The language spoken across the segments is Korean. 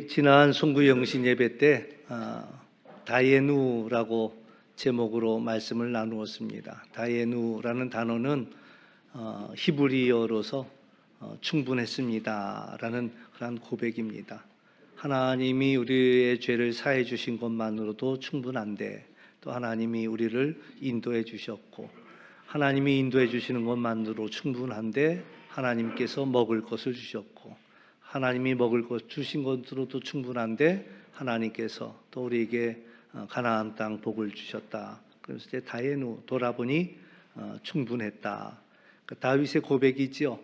우리 지난 송구 영신 예배 때 다예누라고 제목으로 말씀을 나누었습니다. 다예누라는 단어는 히브리어로서 충분했습니다라는 그런 고백입니다. 하나님이 우리의 죄를 사해 주신 것만으로도 충분한데 또 하나님이 우리를 인도해 주셨고 하나님이 인도해 주시는 것만으로 충분한데 하나님께서 먹을 것을 주셨고 하나님이 먹을 것 주신 것으로도 충분한데 하나님께서 또 우리에게 가나안 땅 복을 주셨다. 그래서 이제 다예누 돌아보니 충분했다. 다윗의 고백이지요.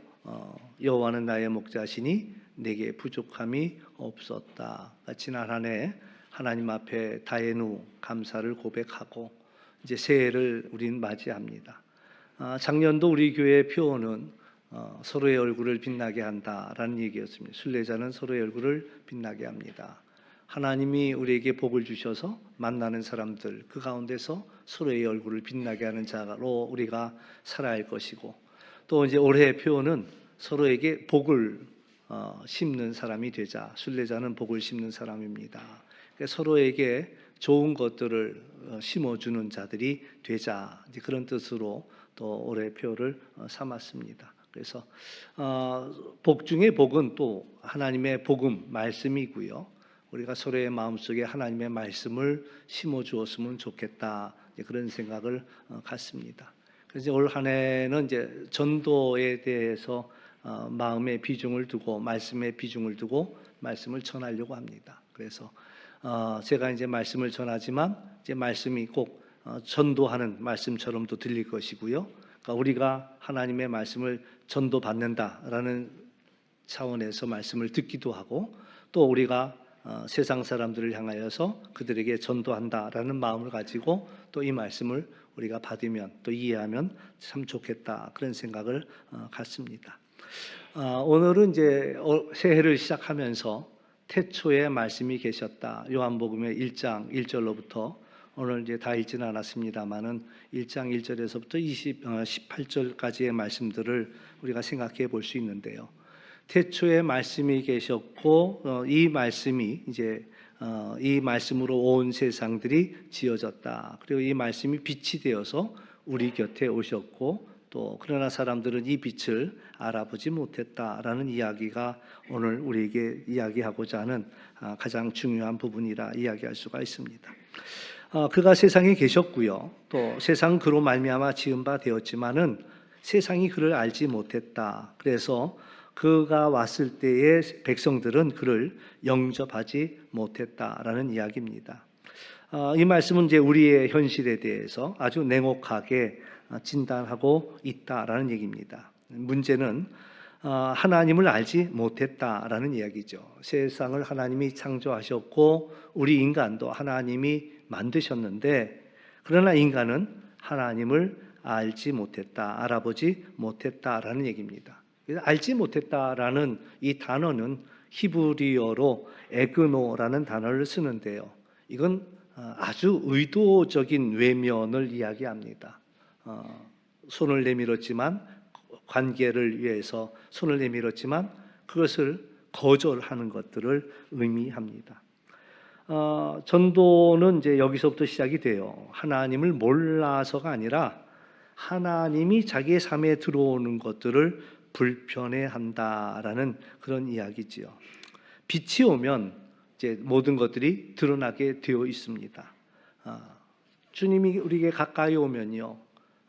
여호와는 나의 목자시니 내게 부족함이 없었다. 지난 한 해 하나님 앞에 다예누 감사를 고백하고 이제 새해를 우린 맞이합니다. 작년도 우리 교회 표어는 서로의 얼굴을 빛나게 한다라는 얘기였습니다. 순례자는 서로의 얼굴을 빛나게 합니다. 하나님이 우리에게 복을 주셔서 만나는 사람들 그 가운데서 서로의 얼굴을 빛나게 하는 자로 우리가 살아야 할 것이고 또 이제 올해의 표어는 서로에게 복을 심는 사람이 되자. 순례자는 복을 심는 사람입니다. 그러니까 서로에게 좋은 것들을 심어주는 자들이 되자. 이제 그런 뜻으로 또 올해의 표어를 삼았습니다. 그래서 복 중에 복은 또 하나님의 복음 말씀이고요. 우리가 서로의 마음속에 하나님의 말씀을 심어 주었으면 좋겠다. 그런 생각을 갖습니다. 그래서 올 한 해는 이제 전도에 대해서 마음의 비중을 두고 말씀의 비중을 두고 말씀을 전하려고 합니다. 그래서 제가 이제 말씀을 전하지만 이제 말씀이 꼭 전도하는 말씀처럼도 들릴 것이고요. 그러니까 우리가 하나님의 말씀을 전도받는다라는 차원에서 말씀을 듣기도 하고 또 우리가 세상 사람들을 향하여서 그들에게 전도한다라는 마음을 가지고 또 이 말씀을 우리가 받으면 또 이해하면 참 좋겠다 그런 생각을 갖습니다. 오늘은 이제 새해를 시작하면서 태초에 말씀이 계셨다. 요한복음의 1장 1절로부터 오늘 이제 다 읽지는 않았습니다만은 1장 1절에서부터 18절까지의 말씀들을 우리가 생각해 볼 수 있는데요. 태초에 말씀이 계셨고 이 말씀이 이제 이 말씀으로 온 세상들이 지어졌다. 그리고 이 말씀이 빛이 되어서 우리 곁에 오셨고 또 그러나 사람들은 이 빛을 알아보지 못했다라는 이야기가 오늘 우리에게 이야기하고자 하는 가장 중요한 부분이라 이야기할 수가 있습니다. 그가 세상에 계셨고요. 또 세상 그로 말미암아 지은 바 되었지만은 세상이 그를 알지 못했다. 그래서 그가 왔을 때의 백성들은 그를 영접하지 못했다라는 이야기입니다. 이 말씀은 이제 우리의 현실에 대해서 아주 냉혹하게 진단하고 있다라는 얘기입니다. 문제는 하나님을 알지 못했다라는 이야기죠. 세상을 하나님이 창조하셨고 우리 인간도 하나님이 만드셨는데 그러나 인간은 하나님을 알지 못했다, 알아보지 못했다라는 얘기입니다. 알지 못했다라는 이 단어는 히브리어로 에그노라는 단어를 쓰는데요. 이건 아주 의도적인 외면을 이야기합니다. 손을 내밀었지만 관계를 위해서 손을 내밀었지만 그것을 거절하는 것들을 의미합니다. 전도는 이제 여기서부터 시작이 돼요. 하나님을 몰라서가 아니라 하나님이 자기의 삶에 들어오는 것들을 불편해한다라는 그런 이야기지요. 빛이 오면 이제 모든 것들이 드러나게 되어 있습니다. 주님이 우리에게 가까이 오면요,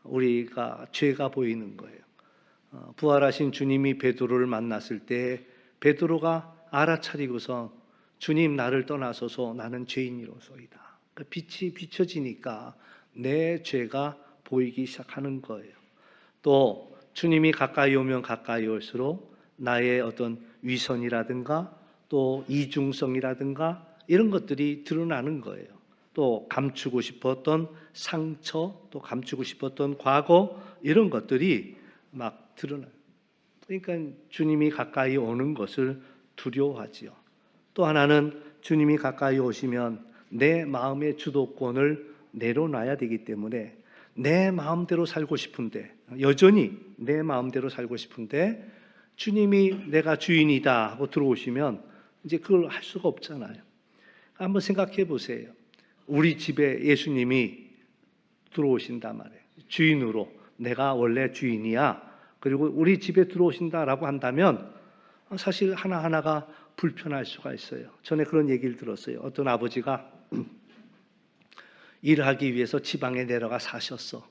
우리가 죄가 보이는 거예요. 부활하신 주님이 베드로를 만났을 때 베드로가 알아차리고서 주님 나를 떠나소서 나는 죄인이로소이다. 빛이 비춰지니까 내 죄가 보이기 시작하는 거예요. 또 주님이 가까이 오면 가까이 올수록 나의 어떤 위선이라든가 또 이중성이라든가 이런 것들이 드러나는 거예요. 또 감추고 싶었던 상처, 또 감추고 싶었던 과거 이런 것들이 막 드러나요. 그러니까 주님이 가까이 오는 것을 두려워하지요. 또 하나는 주님이 가까이 오시면 내 마음의 주도권을 내려놔야 되기 때문에 내 마음대로 살고 싶은데 여전히 내 마음대로 살고 싶은데 주님이 내가 주인이다 하고 들어오시면 이제 그걸 할 수가 없잖아요. 한번 생각해 보세요. 우리 집에 예수님이 들어오신단 말이에요. 주인으로. 내가 원래 주인이야. 그리고 우리 집에 들어오신다라고 한다면 사실 하나하나가 불편할 수가 있어요. 전에 그런 얘기를 들었어요. 어떤 아버지가 일하기 위해서 지방에 내려가 사셨어.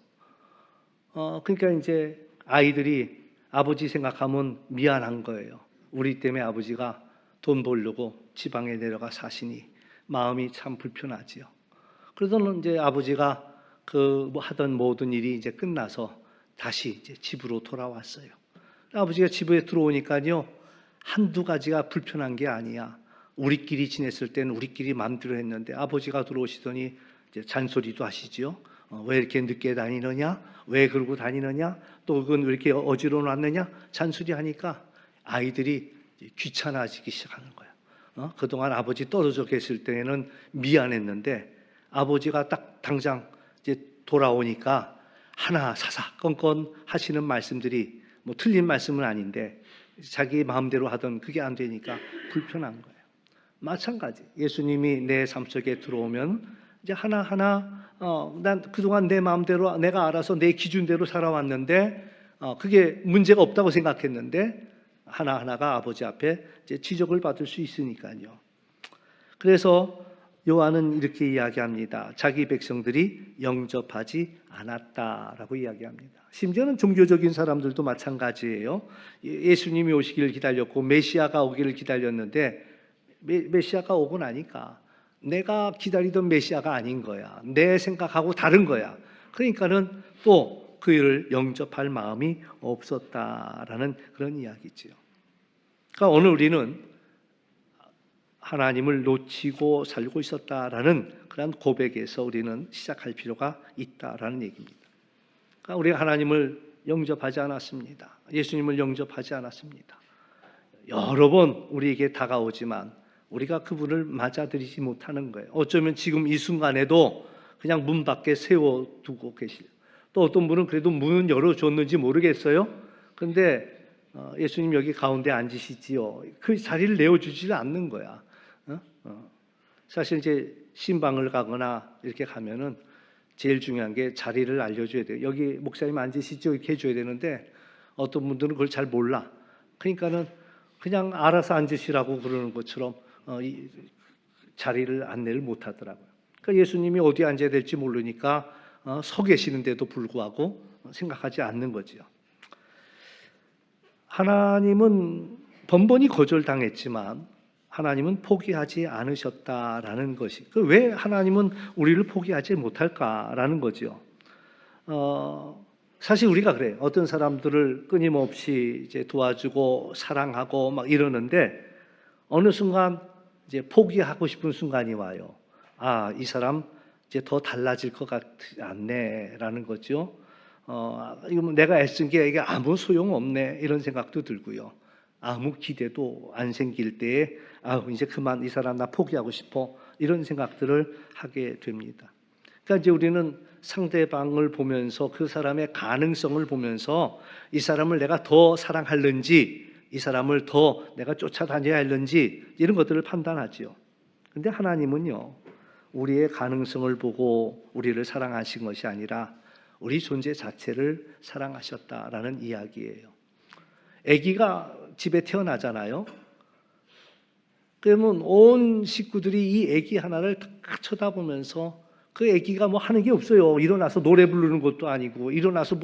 그러니까 이제 아이들이 아버지 생각하면 미안한 거예요. 우리 때문에 아버지가 돈 벌려고 지방에 내려가 사시니 마음이 참 불편하지요. 그러더니 이제 아버지가 그 하던 모든 일이 이제 끝나서 다시 이제 집으로 돌아왔어요. 아버지가 집에 들어오니까요, 한두 가지가 불편한 게 아니야. 우리끼리 지냈을 때는 우리끼리 마음대로 했는데 아버지가 들어오시더니 이제 잔소리도 하시죠. 왜 이렇게 늦게 다니느냐? 왜 그러고 다니느냐? 또 그건 왜 이렇게 어지러워 놨느냐? 잔소리 하니까 아이들이 귀찮아지기 시작하는 거야. 그동안 아버지 떨어져 계실 때에는 미안했는데 아버지가 딱 당장 이제 돌아오니까 하나 사사건건 하시는 말씀들이 뭐 틀린 말씀은 아닌데 자기 마음대로 하던 그게 안 되니까 불편한 거예요. 마찬가지. 예수님이 내 삶 속에 들어오면 이제 하나하나 난 그동안 내 마음대로 내가 알아서 내 기준대로 살아왔는데 그게 문제가 없다고 생각했는데 하나하나가 아버지 앞에 이제 지적을 받을 수 있으니까요. 그래서 요한은 이렇게 이야기합니다. 자기 백성들이 영접하지 않았다라고 이야기합니다. 심지어는 종교적인 사람들도 마찬가지예요. 예수님이 오시기를 기다렸고 메시아가 오기를 기다렸는데 메시아가 오고 나니까 내가 기다리던 메시아가 아닌 거야. 내 생각하고 다른 거야. 그러니까는 또 그 일을 영접할 마음이 없었다라는 그런 이야기죠. 그러니까 오늘 우리는 하나님을 놓치고 살고 있었다라는 그런 고백에서 우리는 시작할 필요가 있다라는 얘기입니다. 그러니까 우리가 하나님을 영접하지 않았습니다. 예수님을 영접하지 않았습니다. 여러 번 우리에게 다가오지만 우리가 그분을 맞아들이지 못하는 거예요. 어쩌면 지금 이 순간에도 그냥 문 밖에 세워두고 계실. 또 어떤 분은 그래도 문은 열어줬는지 모르겠어요. 그런데 예수님 여기 가운데 앉으시지요. 그 자리를 내어주지 않는 거야. 사실 이제 신방을 가거나 이렇게 가면은 제일 중요한 게 자리를 알려줘야 돼요. 여기 목사님 앉으시죠 이렇게 해줘야 되는데 어떤 분들은 그걸 잘 몰라. 그러니까는 그냥 알아서 앉으시라고 그러는 것처럼 이 자리를 안내를 못 하더라고요. 그러니까 예수님이 어디 앉아야 될지 모르니까 서 계시는데도 불구하고 생각하지 않는 거지요. 하나님은 번번이 거절당했지만 하나님은 포기하지 않으셨다라는 것이 왜 하나님은 우리를 포기하지 못할까라는 거죠. 사실 우리가 그래요. 어떤 사람들을 끊임없이 이제 도와주고 사랑하고 막 이러는데 어느 순간 이제 포기하고 싶은 순간이 와요. 이 사람 이제 더 달라질 것 같지 않네라는 거죠. 이거 내가 애쓴 게 이게 아무 소용 없네 이런 생각도 들고요. 아무 기대도 안 생길 때에 이제 그만 이 사람 나 포기하고 싶어 이런 생각들을 하게 됩니다. 그러니까 이제 우리는 상대방을 보면서 그 사람의 가능성을 보면서 이 사람을 내가 더 사랑할는지 이 사람을 더 내가 쫓아다녀야 할는지 이런 것들을 판단하지요. 그런데 하나님은요 우리의 가능성을 보고 우리를 사랑하신 것이 아니라 우리 존재 자체를 사랑하셨다라는 이야기예요. 아기가 집에 태어나잖아요. 그러면 온 식구들이 이 아기 하나를 다 쳐다보면서 그 아기가 뭐 하는 게 없어요. 일어나서 노래 부르는 것도 아니고 일어나서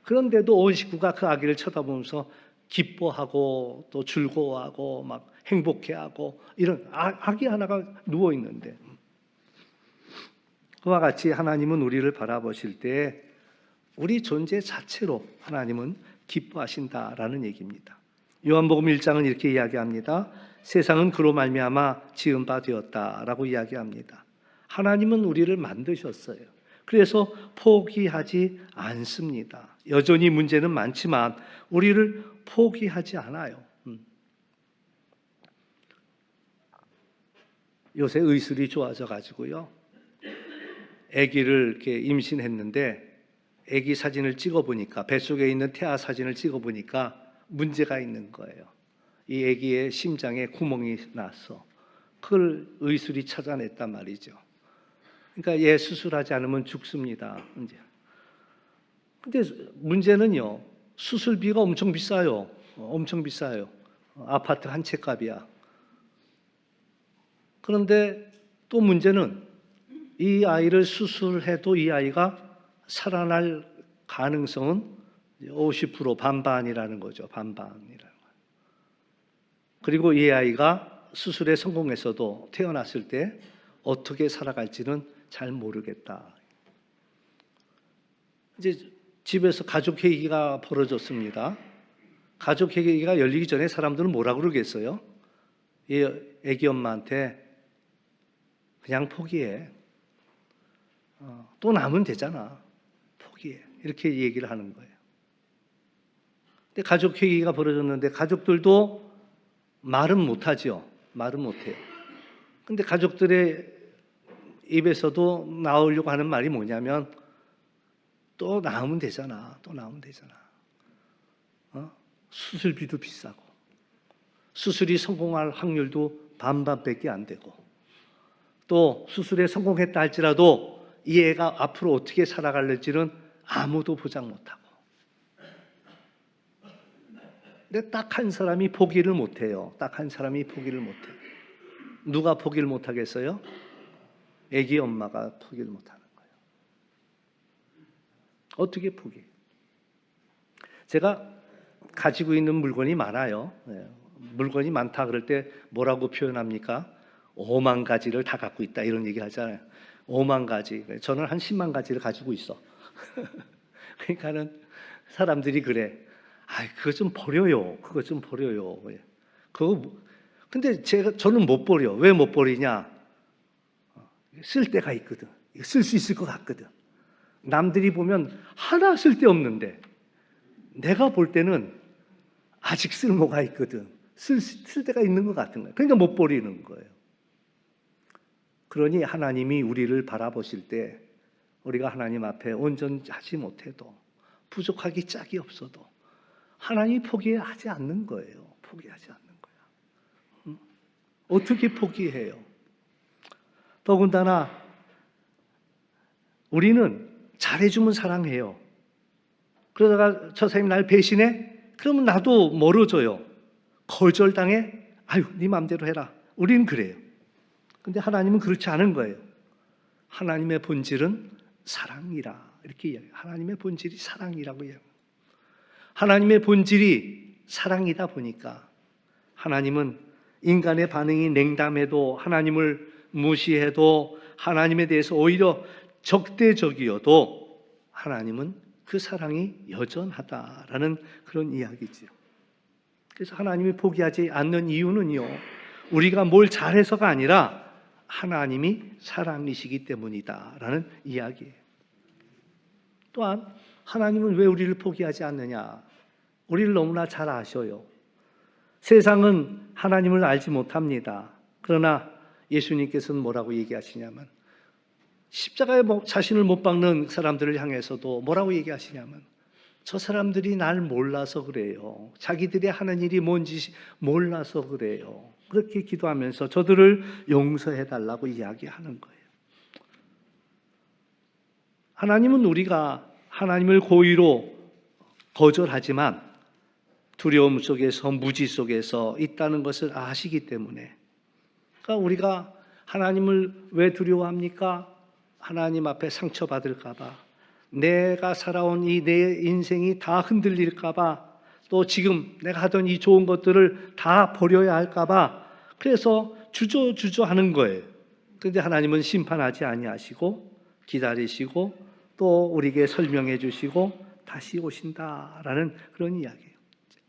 그런데도 온 식구가 그 아기를 쳐다보면서 기뻐하고 또 즐거워하고 막 행복해하고 이런 아기 하나가 누워 있는데 그와 같이 하나님은 우리를 바라보실 때 우리 존재 자체로 하나님은 기뻐하신다라는 얘기입니다. 요한복음 1장은 이렇게 이야기합니다. 세상은 그로 말미암아 지은 바 되었다라고 이야기합니다. 하나님은 우리를 만드셨어요. 그래서 포기하지 않습니다. 여전히 문제는 많지만 우리를 포기하지 않아요. 요새 의술이 좋아져 가지고요. 아기를 이렇게 임신했는데 아기 사진을 찍어 보니까 뱃속에 있는 태아 사진을 찍어 보니까 문제가 있는 거예요. 이 아기의 심장에 구멍이 났어. 그걸 의술이 찾아냈단 말이죠. 그러니까 얘 수술하지 않으면 죽습니다. 이제. 근데 문제는요, 수술비가 엄청 비싸요. 엄청 비싸요. 아파트 한 채 값이야. 그런데 또 문제는 이 아이를 수술해도 이 아이가 살아날 가능성은 50% 반반이라는 거죠. 반반이라는 거예요. 그리고 이 아이가 수술에 성공해서도 태어났을 때 어떻게 살아갈지는 잘 모르겠다. 이제 집에서 가족 회의가 벌어졌습니다. 가족 회의가 열리기 전에 사람들은 뭐라 그러겠어요? 이 애기 엄마한테 그냥 포기해. 또 나면 되잖아. 포기해. 이렇게 얘기를 하는 거예요. 근데 가족 회의가 벌어졌는데 가족들도 말은 못하죠. 말은 못해요. 근데 가족들의 입에서도 나오려고 하는 말이 뭐냐면 또 나으면 되잖아. 또 나으면 되잖아. 수술비도 비싸고 수술이 성공할 확률도 반반밖에 안 되고 또 수술에 성공했다 할지라도 이 애가 앞으로 어떻게 살아갈지는 아무도 보장 못하고 근데 딱 한 사람이 포기를 못해요. 딱 한 사람이 포기를 못해요. 누가 포기를 못하겠어요? 애기 엄마가 포기를 못하는 거예요. 어떻게 포기? 제가 가지고 있는 물건이 많아요. 물건이 많다 그럴 때 뭐라고 표현합니까? 5만 가지를 다 갖고 있다 이런 얘기 하잖아요. 5만 가지. 저는 한 10만 가지를 가지고 있어. 그러니까는 사람들이 그래. 그거 좀 버려요. 그거 좀 버려요. 근데 저는 못 버려. 왜 못 버리냐? 쓸 때가 있거든. 쓸 수 있을 것 같거든. 남들이 보면 하나 쓸 데 없는데 내가 볼 때는 아직 쓸모가 있거든. 쓸 데가 있는 것 같은 거예요. 그러니까 못 버리는 거예요. 그러니 하나님이 우리를 바라보실 때 우리가 하나님 앞에 온전하지 못해도 부족하기 짝이 없어도 하나님이 포기하지 않는 거예요. 포기하지 않는 거야. 어떻게 포기해요? 더군다나 우리는 잘해주면 사랑해요. 그러다가 저 사람이 날 배신해? 그러면 나도 멀어져요. 거절당해? 아유, 네 마음대로 해라. 우리는 그래요. 근데 하나님은 그렇지 않은 거예요. 하나님의 본질은 사랑이라. 이렇게 이야기해요. 하나님의 본질이 사랑이라고 이야기해요. 하나님의 본질이 사랑이다 보니까 하나님은 인간의 반응이 냉담해도 하나님을 무시해도 하나님에 대해서 오히려 적대적이어도 하나님은 그 사랑이 여전하다라는 그런 이야기지요. 그래서 하나님이 포기하지 않는 이유는요, 우리가 뭘 잘해서가 아니라 하나님이 사랑이시기 때문이다라는 이야기예요. 또한 하나님은 왜 우리를 포기하지 않느냐? 우리를 너무나 잘 아셔요. 세상은 하나님을 알지 못합니다. 그러나 예수님께서는 뭐라고 얘기하시냐면 십자가에 자신을 못 박는 사람들을 향해서도 뭐라고 얘기하시냐면 저 사람들이 날 몰라서 그래요. 자기들이 하는 일이 뭔지 몰라서 그래요. 그렇게 기도하면서 저들을 용서해달라고 이야기하는 거예요. 하나님은 우리가 하나님을 고의로 거절하지만 두려움 속에서 무지 속에서 있다는 것을 아시기 때문에 그러니까 우리가 하나님을 왜 두려워합니까? 하나님 앞에 상처받을까 봐 내가 살아온 이 내 인생이 다 흔들릴까 봐 또 지금 내가 하던 이 좋은 것들을 다 버려야 할까 봐 그래서 주저하는 거예요. 그런데 하나님은 심판하지 아니하시고 기다리시고 또 우리에게 설명해 주시고 다시 오신다라는 그런 이야기예요.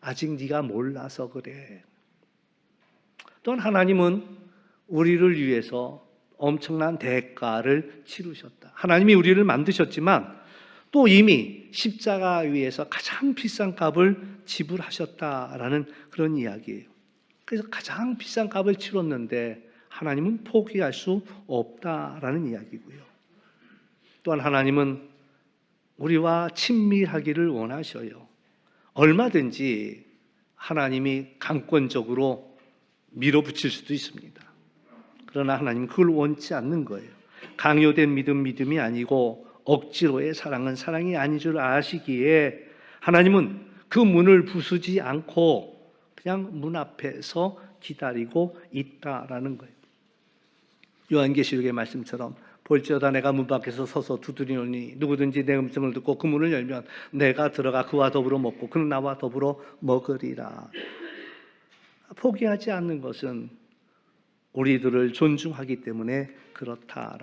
아직 네가 몰라서 그래. 또한 하나님은 우리를 위해서 엄청난 대가를 치르셨다. 하나님이 우리를 만드셨지만 또 이미 십자가 위에서 가장 비싼 값을 지불하셨다라는 그런 이야기예요. 그래서 가장 비싼 값을 치렀는데 하나님은 포기할 수 없다라는 이야기고요. 또한 하나님은 우리와 친밀하기를 원하셔요. 얼마든지 하나님이 강권적으로 밀어붙일 수도 있습니다. 그러나 하나님은 그걸 원치 않는 거예요. 강요된 믿음이 아니고 억지로의 사랑은 사랑이 아닌 줄 아시기에 하나님은 그 문을 부수지 않고 그냥 문 앞에서 기다리고 있다라는 거예요. 요한계시록의 말씀처럼 볼지어다 내가 문 밖에서 서서 두드리노니 누구든지 내 음성을 듣고 그 문을 열면 내가 들어가 그와 더불어 먹고 그는 나와 더불어 먹으리라. 포기하지 않는 것은 우리들을 존중하기 때문에 그렇다.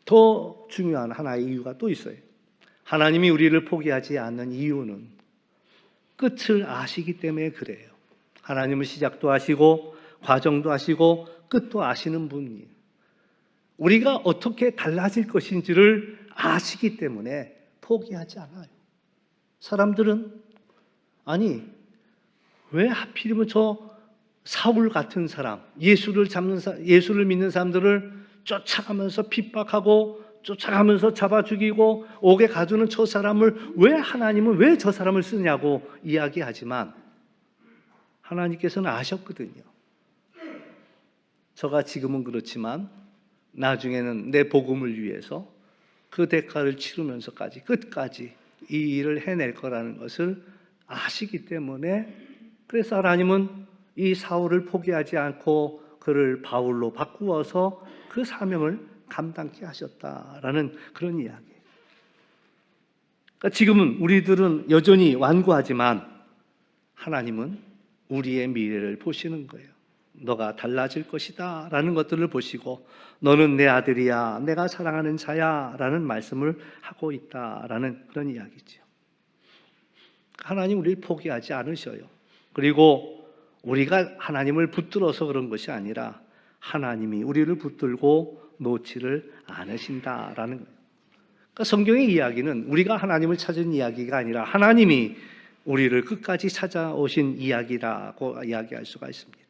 더 중요한 하나의 이유가 또 있어요. 하나님이 우리를 포기하지 않는 이유는 끝을 아시기 때문에 그래요. 하나님은 시작도 아시고 과정도 아시고 끝도 아시는 분이에요. 우리가 어떻게 달라질 것인지를 아시기 때문에 포기하지 않아요. 사람들은 아니 왜 하필이면 저 사울 같은 사람, 예수를 믿는 사람들을 쫓아가면서 핍박하고 쫓아가면서 잡아 죽이고 옥에 가두는 저 사람을 하나님은 왜 저 사람을 쓰냐고 이야기하지만 하나님께서는 아셨거든요. 저가 지금은 그렇지만 나중에는 내 복음을 위해서 그 대가를 치르면서까지 끝까지 이 일을 해낼 거라는 것을 아시기 때문에 그래서 하나님은 이 사울을 포기하지 않고 그를 바울로 바꾸어서 그 사명을 감당케 하셨다라는 그런 이야기예요. 그러니까 지금은 우리들은 여전히 완고하지만 하나님은 우리의 미래를 보시는 거예요. 너가 달라질 것이다 라는 것들을 보시고 너는 내 아들이야 내가 사랑하는 자야 라는 말씀을 하고 있다라는 그런 이야기죠. 하나님 우리를 포기하지 않으셔요. 그리고 우리가 하나님을 붙들어서 그런 것이 아니라 하나님이 우리를 붙들고 놓지를 않으신다라는 거예요. 그러니까 성경의 이야기는 우리가 하나님을 찾은 이야기가 아니라 하나님이 우리를 끝까지 찾아오신 이야기라고 이야기할 수가 있습니다.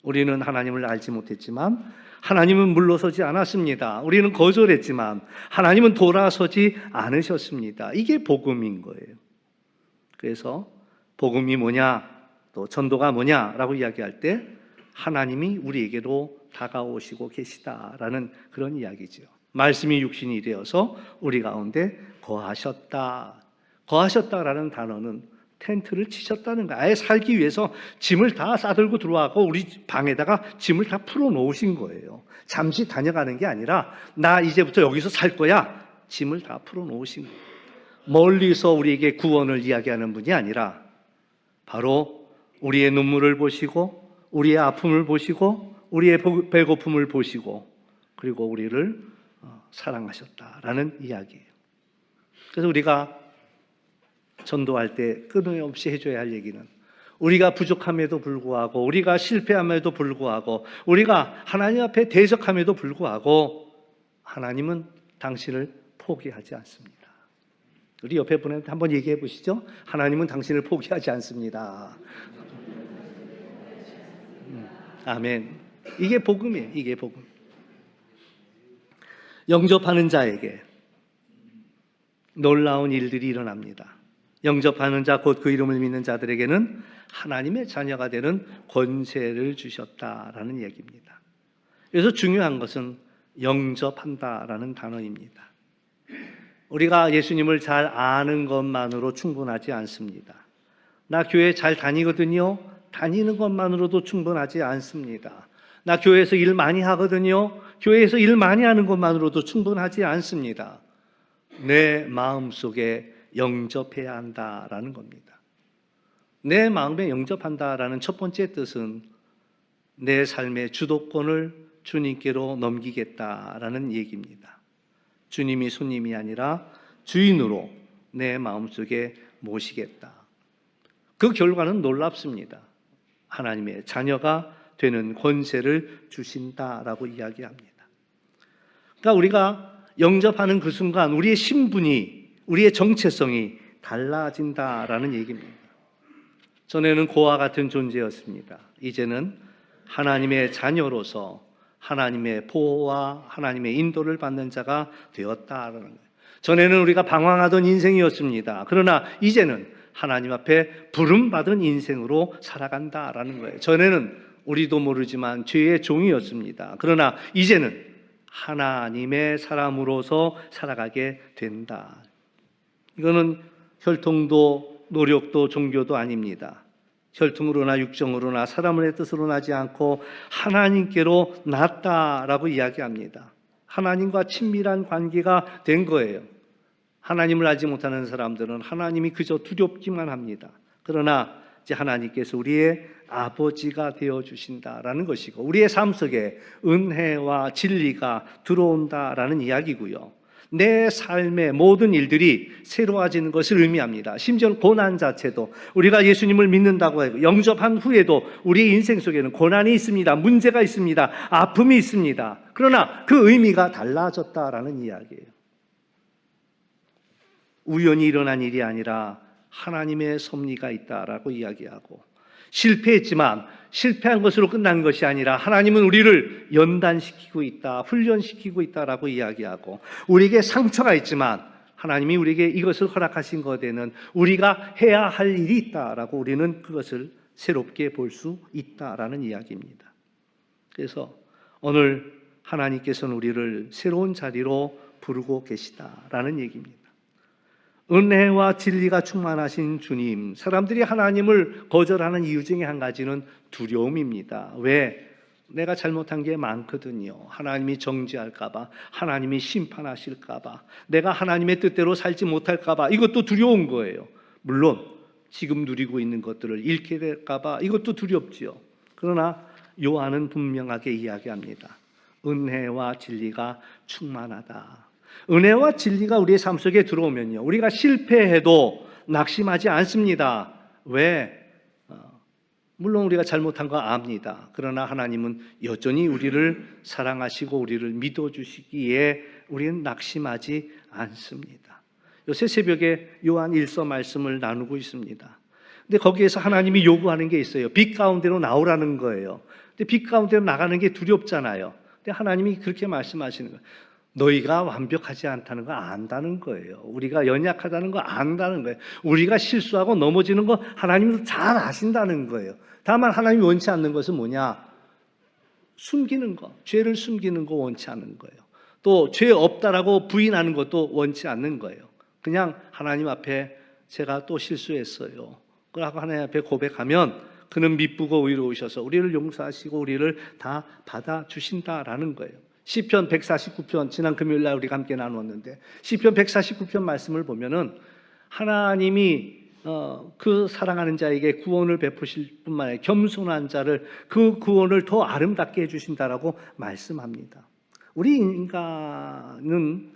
우리는 하나님을 알지 못했지만 하나님은 물러서지 않았습니다. 우리는 거절했지만 하나님은 돌아서지 않으셨습니다. 이게 복음인 거예요. 그래서 복음이 뭐냐 또 전도가 뭐냐라고 이야기할 때 하나님이 우리에게로 다가오시고 계시다라는 그런 이야기죠. 말씀이 육신이 되어서 우리 가운데 거하셨다. 거하셨다라는 단어는 텐트를 치셨다는 거예요. 아예 살기 위해서 짐을 다 싸들고 들어와고 우리 방에다가 짐을 다 풀어놓으신 거예요. 잠시 다녀가는 게 아니라 나 이제부터 여기서 살 거야. 짐을 다 풀어놓으신 거예요. 멀리서 우리에게 구원을 이야기하는 분이 아니라 바로 우리의 눈물을 보시고 우리의 아픔을 보시고 우리의 배고픔을 보시고 그리고 우리를 사랑하셨다라는 이야기예요. 그래서 우리가 전도할 때 끊임없이 해줘야 할 얘기는 우리가 부족함에도 불구하고 우리가 실패함에도 불구하고 우리가 하나님 앞에 대적함에도 불구하고 하나님은 당신을 포기하지 않습니다. 우리 옆에 분한테 한번 얘기해 보시죠. 하나님은 당신을 포기하지 않습니다. 아멘. 이게 복음이에요. 이게 복음. 영접하는 자에게 놀라운 일들이 일어납니다. 영접하는 자 곧 그 이름을 믿는 자들에게는 하나님의 자녀가 되는 권세를 주셨다라는 얘기입니다. 그래서 중요한 것은 영접한다라는 단어입니다. 우리가 예수님을 잘 아는 것만으로 충분하지 않습니다. 나 교회 잘 다니거든요. 다니는 것만으로도 충분하지 않습니다. 나 교회에서 일 많이 하거든요. 교회에서 일 많이 하는 것만으로도 충분하지 않습니다. 내 마음속에 영접해야 한다라는 겁니다. 내 마음에 영접한다라는 첫 번째 뜻은 내 삶의 주도권을 주님께로 넘기겠다라는 얘기입니다. 주님이 손님이 아니라 주인으로 내 마음속에 모시겠다. 그 결과는 놀랍습니다. 하나님의 자녀가 되는 권세를 주신다라고 이야기합니다. 그러니까 우리가 영접하는 그 순간 우리의 신분이 우리의 정체성이 달라진다라는 얘기입니다. 전에는 고와 같은 존재였습니다. 이제는 하나님의 자녀로서 하나님의 보호와 하나님의 인도를 받는 자가 되었다라는 거예요. 전에는 우리가 방황하던 인생이었습니다. 그러나 이제는 하나님 앞에 부름받은 인생으로 살아간다라는 거예요. 전에는 우리도 모르지만 죄의 종이었습니다. 그러나 이제는 하나님의 사람으로서 살아가게 된다. 이거는 혈통도 노력도 종교도 아닙니다. 혈통으로나 육정으로나 사람의 뜻으로 나지 않고 하나님께로 났다라고 이야기합니다. 하나님과 친밀한 관계가 된 거예요. 하나님을 알지 못하는 사람들은 하나님이 그저 두렵기만 합니다. 그러나 이제 하나님께서 우리의 아버지가 되어주신다라는 것이고 우리의 삶 속에 은혜와 진리가 들어온다라는 이야기고요. 내 삶의 모든 일들이 새로워지는 것을 의미합니다. 심지어 고난 자체도 우리가 예수님을 믿는다고 하고 영접한 후에도 우리의 인생 속에는 고난이 있습니다. 문제가 있습니다. 아픔이 있습니다. 그러나 그 의미가 달라졌다라는 이야기예요. 우연히 일어난 일이 아니라 하나님의 섭리가 있다라고 이야기하고 실패했지만 실패한 것으로 끝난 것이 아니라 하나님은 우리를 연단시키고 있다, 훈련시키고 있다라고 이야기하고 우리에게 상처가 있지만 하나님이 우리에게 이것을 허락하신 것에는 우리가 해야 할 일이 있다라고 우리는 그것을 새롭게 볼 수 있다라는 이야기입니다. 그래서 오늘 하나님께서는 우리를 새로운 자리로 부르고 계시다라는 얘기입니다. 은혜와 진리가 충만하신 주님, 사람들이 하나님을 거절하는 이유 중에 한 가지는 두려움입니다. 왜? 내가 잘못한 게 많거든요. 하나님이 정죄할까 봐, 하나님이 심판하실까 봐, 내가 하나님의 뜻대로 살지 못할까 봐, 이것도 두려운 거예요. 물론 지금 누리고 있는 것들을 잃게 될까 봐 이것도 두렵지요. 그러나 요한은 분명하게 이야기합니다. 은혜와 진리가 충만하다. 은혜와 진리가 우리의 삶 속에 들어오면요, 우리가 실패해도 낙심하지 않습니다. 왜? 물론 우리가 잘못한 거 압니다. 그러나 하나님은 여전히 우리를 사랑하시고 우리를 믿어주시기에 우리는 낙심하지 않습니다. 요새 새벽에 요한 1서 말씀을 나누고 있습니다. 근데 거기에서 하나님이 요구하는 게 있어요. 빛 가운데로 나오라는 거예요. 근데 빛 가운데로 나가는 게 두렵잖아요. 근데 하나님이 그렇게 말씀하시는 거예요. 너희가 완벽하지 않다는 거 안다는 거예요. 우리가 연약하다는 거 안다는 거예요. 우리가 실수하고 넘어지는 거 하나님도 잘 아신다는 거예요. 다만 하나님이 원치 않는 것은 뭐냐? 숨기는 거, 죄를 숨기는 거 원치 않는 거예요. 또 죄 없다라고 부인하는 것도 원치 않는 거예요. 그냥 하나님 앞에 제가 또 실수했어요. 그러고 하나님 앞에 고백하면 그는 미쁘고 의로우셔서 우리를 용서하시고 우리를 다 받아주신다라는 거예요. 시편 149편 지난 금요일날 우리가 함께 나누었는데 시편 149편 말씀을 보면은 하나님이 그 사랑하는 자에게 구원을 베푸실 뿐만 아니라 겸손한 자를 그 구원을 더 아름답게 해주신다라고 말씀합니다. 우리 인간은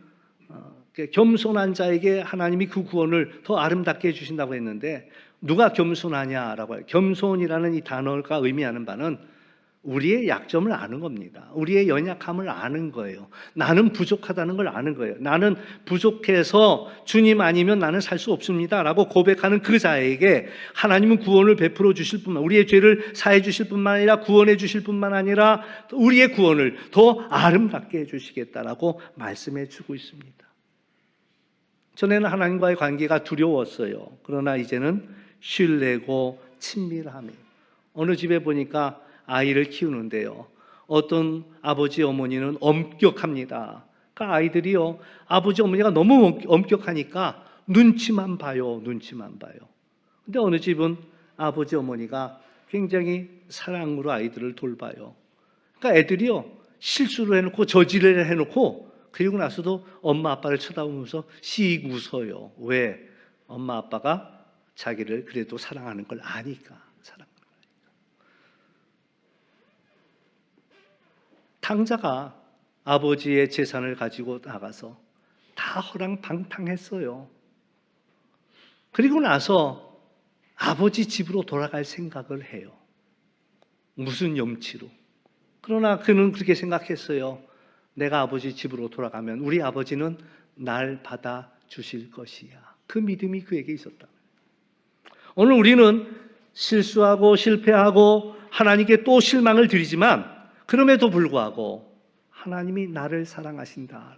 겸손한 자에게 하나님이 그 구원을 더 아름답게 해주신다고 했는데 누가 겸손하냐라고 해요. 겸손이라는 이 단어가 의미하는 바는 우리의 약점을 아는 겁니다. 우리의 연약함을 아는 거예요. 나는 부족하다는 걸 아는 거예요. 나는 부족해서 주님 아니면 나는 살 수 없습니다 라고 고백하는 그 자에게 하나님은 구원을 베풀어 주실 뿐만, 우리의 죄를 사해 주실 뿐만 아니라 구원해 주실 뿐만 아니라 우리의 구원을 더 아름답게 해 주시겠다라고 말씀해 주고 있습니다. 전에는 하나님과의 관계가 두려웠어요. 그러나 이제는 신뢰고 친밀함이에요. 어느 집에 보니까 아이를 키우는데요, 어떤 아버지 어머니는 엄격합니다. 그러니까 아이들이요, 아버지 어머니가 너무 엄격하니까 눈치만 봐요. 근데 어느 집은 아버지 어머니가 굉장히 사랑으로 아이들을 돌봐요. 그러니까 애들이요, 실수를 해놓고 저지를 해놓고 그리고 나서도 엄마 아빠를 쳐다보면서 씩 웃어요. 왜? 엄마 아빠가 자기를 그래도 사랑하는 걸 아니까. 탕자가 아버지의 재산을 가지고 나가서 다 허랑방탕했어요. 그리고 나서 아버지 집으로 돌아갈 생각을 해요. 무슨 염치로. 그러나 그는 그렇게 생각했어요. 내가 아버지 집으로 돌아가면 우리 아버지는 날 받아주실 것이야. 그 믿음이 그에게 있었다. 오늘 우리는 실수하고 실패하고 하나님께 또 실망을 드리지만 그럼에도 불구하고 하나님이 나를 사랑하신다.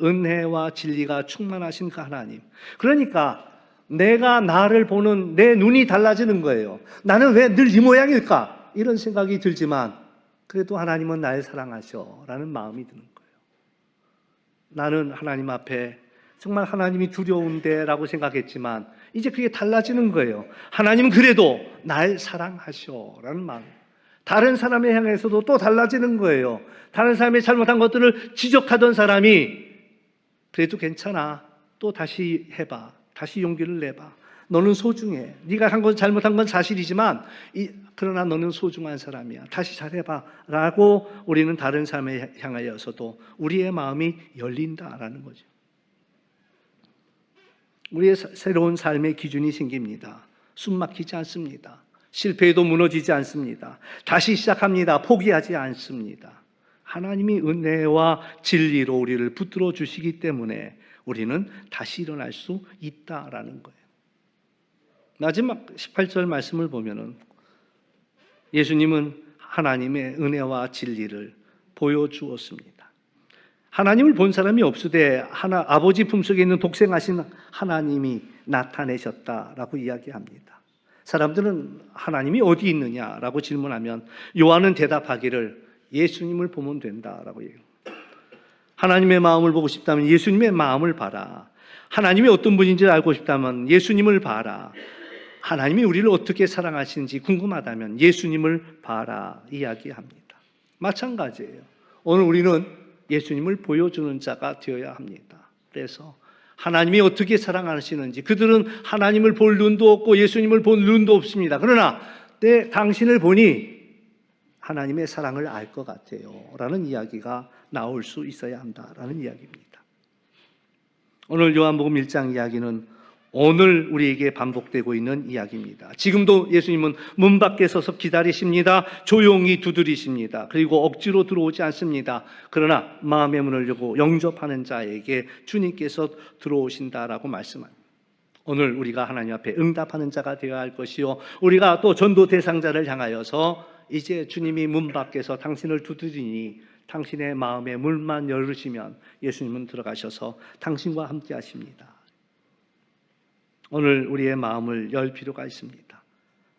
은혜와 진리가 충만하신 그 하나님. 그러니까 내가 나를 보는 내 눈이 달라지는 거예요. 나는 왜 늘 이 모양일까? 이런 생각이 들지만 그래도 하나님은 나를 사랑하셔 라는 마음이 드는 거예요. 나는 하나님 앞에 정말 하나님이 두려운데 라고 생각했지만 이제 그게 달라지는 거예요. 하나님은 그래도 날 사랑하셔 라는 마음. 다른 사람에 향해서도 또 달라지는 거예요. 다른 사람이 잘못한 것들을 지적하던 사람이 그래도 괜찮아. 또 다시 해봐. 다시 용기를 내봐. 너는 소중해. 네가 한 건 잘못한 건 사실이지만 그러나 너는 소중한 사람이야. 다시 잘해봐. 라고 우리는 다른 사람에 향하여서도 우리의 마음이 열린다라는 거죠. 우리의 새로운 삶의 기준이 생깁니다. 숨 막히지 않습니다. 실패해도 무너지지 않습니다. 다시 시작합니다. 포기하지 않습니다. 하나님이 은혜와 진리로 우리를 붙들어 주시기 때문에 우리는 다시 일어날 수 있다라는 거예요. 마지막 18절 말씀을 보면은 예수님은 하나님의 은혜와 진리를 보여주었습니다. 하나님을 본 사람이 없으되 아버지 품속에 있는 독생하신 하나님이 나타내셨다라고 이야기합니다. 사람들은 하나님이 어디 있느냐라고 질문하면 요한은 대답하기를 예수님을 보면 된다라고 얘기합니다. 하나님의 마음을 보고 싶다면 예수님의 마음을 봐라. 하나님이 어떤 분인지 알고 싶다면 예수님을 봐라. 하나님이 우리를 어떻게 사랑하시는지 궁금하다면 예수님을 봐라 이야기합니다. 마찬가지예요. 오늘 우리는 예수님을 보여주는 자가 되어야 합니다. 그래서 하나님이 어떻게 사랑하시는지, 그들은 하나님을 볼 눈도 없고 예수님을 볼 눈도 없습니다. 그러나 당신을 보니 하나님의 사랑을 알 것 같아요 라는 이야기가 나올 수 있어야 한다라는 이야기입니다. 오늘 요한복음 1장 이야기는 오늘 우리에게 반복되고 있는 이야기입니다. 지금도 예수님은 문 밖에 서서 기다리십니다. 조용히 두드리십니다. 그리고 억지로 들어오지 않습니다. 그러나 마음의 문을 열고 영접하는 자에게 주님께서 들어오신다라고 말씀합니다. 오늘 우리가 하나님 앞에 응답하는 자가 되어야 할 것이요, 우리가 또 전도 대상자를 향하여서 이제 주님이 문 밖에서 당신을 두드리니 당신의 마음의 문만 열으시면 예수님은 들어가셔서 당신과 함께 하십니다. 오늘 우리의 마음을 열 필요가 있습니다.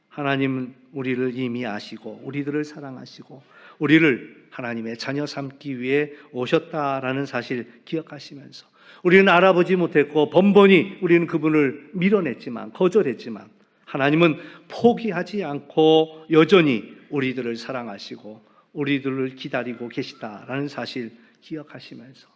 하나님은 우리를 이미 아시고 우리들을 사랑하시고 우리를 하나님의 자녀 삼기 위해 오셨다라는 사실 기억하시면서 우리는 알아보지 못했고 번번이 우리는 그분을 밀어냈지만 거절했지만 하나님은 포기하지 않고 여전히 우리들을 사랑하시고 우리들을 기다리고 계시다라는 사실 기억하시면서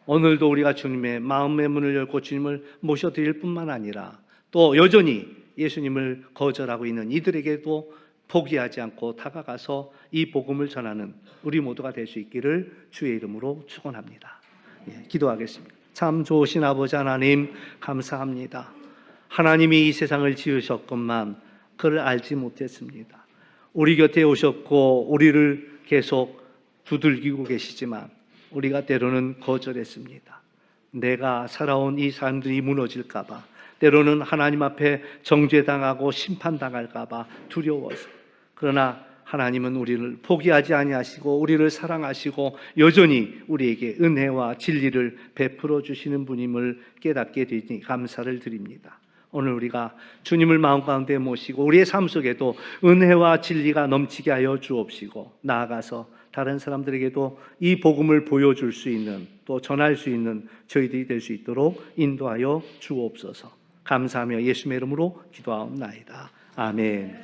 오늘도 우리가 주님의 마음의 문을 열고 주님을 모셔드릴 뿐만 아니라 또 여전히 예수님을 거절하고 있는 이들에게도 포기하지 않고 다가가서 이 복음을 전하는 우리 모두가 될 수 있기를 주의 이름으로 축원합니다. 기도하겠습니다. 참 좋으신 아버지 하나님 감사합니다. 하나님이 이 세상을 지으셨건만 그를 알지 못했습니다. 우리 곁에 오셨고 우리를 계속 두들기고 계시지만 우리가 때로는 거절했습니다. 내가 살아온 이 사람들이 무너질까 봐, 때로는 하나님 앞에 정죄당하고 심판당할까 봐 두려워서. 그러나 하나님은 우리를 포기하지 아니하시고 우리를 사랑하시고 여전히 우리에게 은혜와 진리를 베풀어 주시는 분임을 깨닫게 되니 감사를 드립니다. 오늘 우리가 주님을 마음 가운데 모시고 우리의 삶 속에도 은혜와 진리가 넘치게 하여 주옵시고 나아가서 다른 사람들에게도 이 복음을 보여줄 수 있는 또 전할 수 있는 저희들이 될 수 있도록 인도하여 주옵소서. 감사하며 예수님의 이름으로 기도하옵나이다. 아멘.